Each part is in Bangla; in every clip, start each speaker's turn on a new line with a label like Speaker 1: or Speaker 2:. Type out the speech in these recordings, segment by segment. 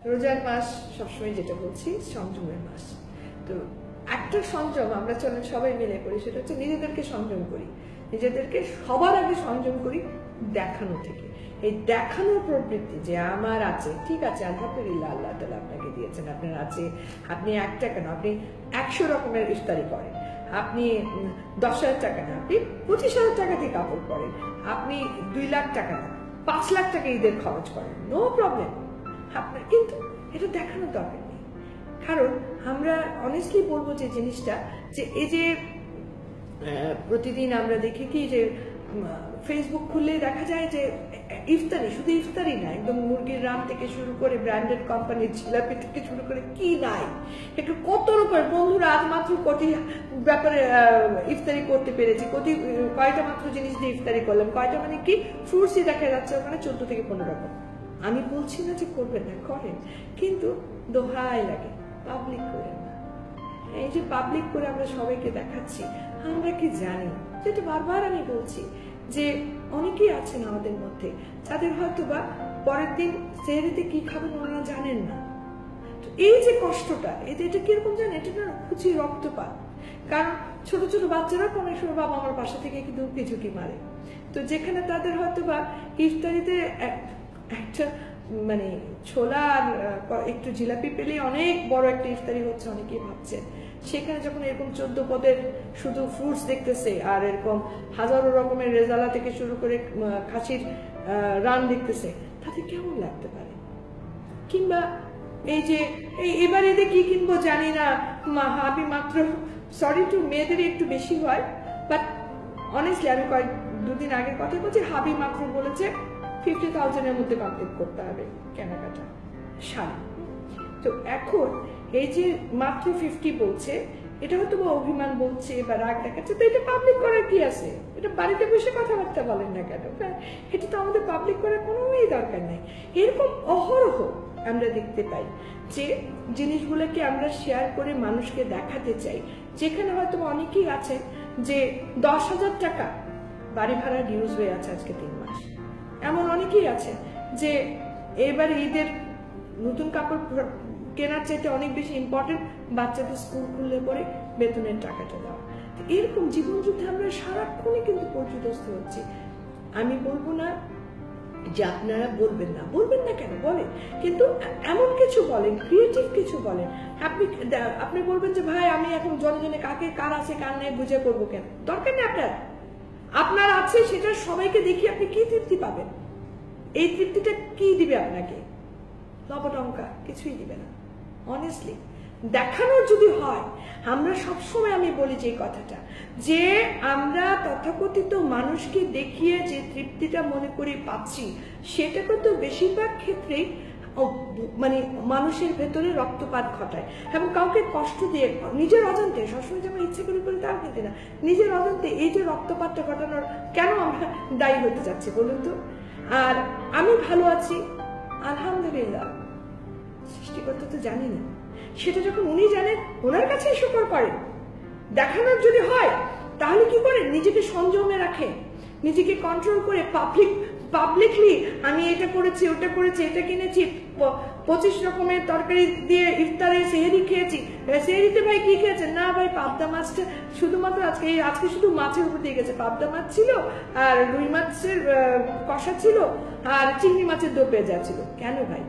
Speaker 1: রোজার মাস সবসময় যেটা বলছি সংযমের মাস। তো একটা সংযম আমরা চলেন সবাই মিলে করি, সেটা হচ্ছে নিজেদেরকে সংযম করি, নিজেদেরকে সবার আগে সংযম করি দেখানো থেকে। এই দেখানোর প্রবৃত্তি যে আমার আছে, ঠিক আছে আলহামদুলিল্লাহ আল্লাহ তাআলা আপনাকে দিয়েছেন, আপনার আছে, আপনি 1 টাকা না আপনি 100 রকমের ইফতারি করেন, আপনি 10,000 টাকা না আপনি 25,000 টাকা দিয়ে কাপড় পরেন, আপনি 2 লাখ টাকা না 5 লাখ টাকা ঈদের খরচ করেন, নো প্রবলেম আপনার, কিন্তু এটা দেখানোর দরকার নেই। কারণ আমরা অনেস্টলি বলবো যে জিনিসটা যে এই যে প্রতিদিন আমরা দেখি কি যে ফেসবুক খুললে দেখা যায় যে ইফতারি, শুধু ইফতারি না, একদম মুরগির রাম থেকে শুরু করে ব্র্যান্ডেড কোম্পানির জিলাপি থেকে শুরু করে কি নাই, একটু কত রকমের বন্ধুরা আজ মাত্র কোটি ব্যাপারে ইফতারি করতে পেরেছি, কয়টা মাত্র জিনিস দিয়ে ইফতারি করলাম, কয়টা মানে কি ফ্রুটসই দেখা যাচ্ছে ওখানে 14 থেকে 15 রকম। আমি বলছি না যে করবেন না, করেন, কিন্তু দোহাই লাগে পাবলিক করেন না। এই যে পাবলিক করে আমরা সবাইকে দেখাচ্ছি, আমরা কি জানি, যেটা বারবার আমি বলছি যে অনেকেই আছেন আমাদের মধ্যে যাদের হয়তো বা পরের দিন সেহরিতে কি খাবেন ওনারা জানেন না। তো এই যে কষ্টটা, এটা কিরকম জানেন, এটা না খুঁজি রক্তপাত। কারণ ছোট ছোট বাচ্চারা অনেক সময় বাবা আমার বাসা থেকে কিন্তু উঁকি ঝুঁকি মারে, তো যেখানে তাদের হয়তো বা ইফতারিতে একটা মানে ছোলা আর একটু জিলাপি পেলে অনেক বড় একটা ইফতারি হচ্ছে অনেকেই ভাবছেন, সেখানে যখন এরকম 14 পদের শুধু ফ্রুটস দেখতেছে আর এরকম হাজারো রকমের রেজালা থেকে শুরু করে খাসির রান দেখতেছে, তাদের কেমন লাগতে পারে? কিংবা এই যে এবার এদের কি কিনবো জানি না, আমি মাত্র সরি টু মেয়েদের একটু বেশি হয়, বাট অনেস্টলি আমি দুদিন আগের কথা বলছি, হাবি মাত্র বলেছে 50,000 এর মধ্যে কমপ্লিট করতে হবে কেনাকাটা শাড়ি। তো এখন এই যে মাত্র 50 বলছে, এটা হয়তো বা অভিমান বলছে বা রাগ দেখাচ্ছে, তো এটা পাবলিক করার কি আছে? এটা বাড়িতে বসে কথাবার্তা বলেন না কেন? এটা তো আমাদের পাবলিক করার কোনোই দরকার নাই। এরকম অহরহ আমরা দেখতে পাই যে জিনিসগুলোকে আমরা শেয়ার করে মানুষকে দেখাতে চাই, যেখানে হয়তো অনেকেই আছে যে 10,000 টাকা বাড়ি ভাড়া ডিউজ হয়ে আছে আজকে 3 মাস। এমন অনেকেই আছে যে এবারে ঈদের নতুন কাপড় কেনার চাইতে অনেক বেশি ইম্পর্টেন্ট বাচ্চাদের স্কুল খুললে পরে বেতনের টাকাটা দেওয়া। এরকম জীবন যুদ্ধে আমরা সারাক্ষণই কিন্তু পর্যদস্ত হচ্ছি। আমি বলবো না যে আপনারা বলবেন না কেন, বলেন, কিন্তু এমন কিছু বলেন, ক্রিয়েটিভ কিছু বলেন। আপনি বলবেন যে ভাই আমি এখন জনে কার আছে কার নেই বুঝে করবো কেন, দরকার নেই। আপনার আছে সেটা সবাইকে দেখি আপনি কি তৃপ্তি পাবেন? এই তৃপ্তিটা কি দিবে আপনাকে? লবটঙ্কা কিছুই দিবে না। অনেস্টলি দেখানোর যদি হয়, আমরা সবসময় আমি বলি যে কথাটা, যে আমরা তথাকথিত মানুষকে দেখিয়ে যে তৃপ্তিটা মনে করি পাচ্ছি, সেটা কিন্তু বেশিরভাগ ক্ষেত্রেই মানে মানুষের ভেতরে রক্তপাত ঘটায় এবং কাউকে কষ্ট দিয়ে নিজের অজান্তে, সবসময় যেমন ইচ্ছে করে তাও কিন্তু না, নিজের অজান্তে এই যে রক্তপাতটা ঘটানোর কেন আমরা দায়ী হতে যাচ্ছি বলুন তো? আর আমি ভালো আছি আলহামদুলিল্লাহ, সৃষ্টিকর্তা তো জানি না, সেটা যখন উনি জানেন ওনার কাছে শুকর করেন। দেখানোর যদি হয় তাহলে কি করেন? নিজেকে সংযমে রাখেন, নিজেকে কন্ট্রোল করে পাবলিকলি আমি এটা করেছি, ওটা করেছি, এটা কিনেছি, 25 রকমের তরকারি দিয়ে ইফতারে সেহরি খেয়েছি। সেহরিতে ভাই কি খেয়েছেন? না ভাই পাবদা মাছটা শুধুমাত্র আজকে শুধু মাছের উপর দিয়ে গেছে, পাবদা মাছ ছিল আর রুই মাছের কষা ছিল আর চিংড়ি মাছের দো পেঁয়াজা ছিল। কেন ভাই?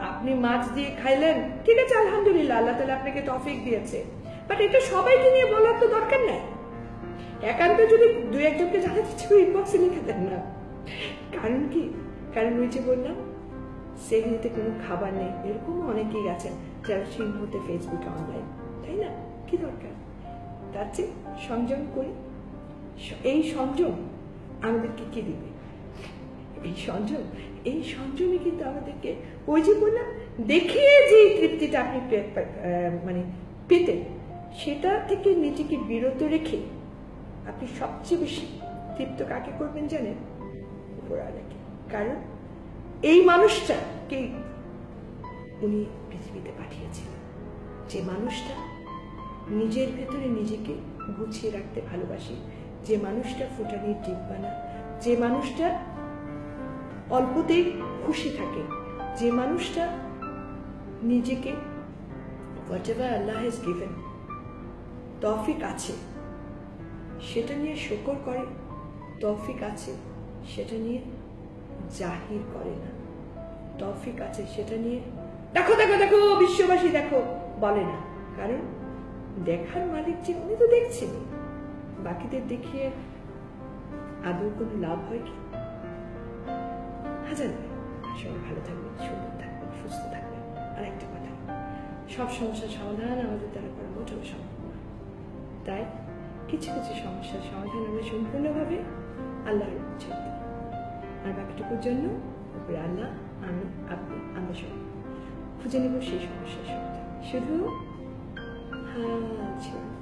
Speaker 1: আপনি মাছ দিয়ে খাইলেন, ঠিক আছে আলহামদুলিল্লাহ, আল্লাহ তাআলা আপনাকে তৌফিক দিয়েছে, বাট এটা সবাইকে নিয়ে বলার তো দরকার নাই। একান্ত যদি 2-1 জনকে জানাতে চাই ইনবক্সে লিখে দেন না। কারণ কি? কারণ ওই যে বললাম সেহরিতে কোনো খাবার নেই, এরকম অনেকেই আছেন যারা সিংহতে ফেসবুকে অনলাইন, তাই না? কি দরকার? তার চেয়ে সংযম করি। এই সংযম আমাদেরকে কি দিবে? এই সংযমে কিন্তু আমাদেরকে ওই যে বললাম দেখিয়ে যে তৃপ্তিটা আপনি মানে পেতেন, সেটা থেকে নিজেকে বিরত রেখে আপনি সবচেয়ে বেশি তৃপ্ত কাকে করবেন জানেন? উপরওয়ালাকে। কারণ এই মানুষটাকে উনি পৃথিবীতে পাঠিয়েছিলেন, যে মানুষটা নিজের ভেতরে নিজেকে গুছিয়ে রাখতে ভালোবাসে, যে মানুষটা ফুটানির ডিব্বা না, যে মানুষটা অল্পতেই খুশি থাকে, যে মানুষটা নিজেকে whatever Allah has given তৌফিক আছে সেটা নিয়ে শুকর করে, তৌফিক আছে সেটা নিয়ে জাহির করে না, তৌফিক আছে সেটা নিয়ে দেখো দেখো দেখো বিশ্ববাসী দেখো বলে না। কারণ দেখার মালিক যে উনি তো দেখছেন, বাকিদের দেখিয়ে আদৌ কোনো লাভ হয় কি? হাজার সবাই ভালো থাকবেন, সুন্দর থাকবেন, সুস্থ থাকবেন। আর একটা কথা, সব সমস্যার সমাধান আমাদের দ্বারা করা মোটেও সম্ভব না। তাই কিছু কিছু সমস্যার সমাধান আমরা সম্পূর্ণভাবে আল্লাহর ইচ্ছা, আর বাকিটুকুর জন্য উপরে আল্লাহ, আমি, আপনি, আমরা সব খুঁজে নেব সেই সমস্যার সমাধান। শুধু হাল ছেড়ে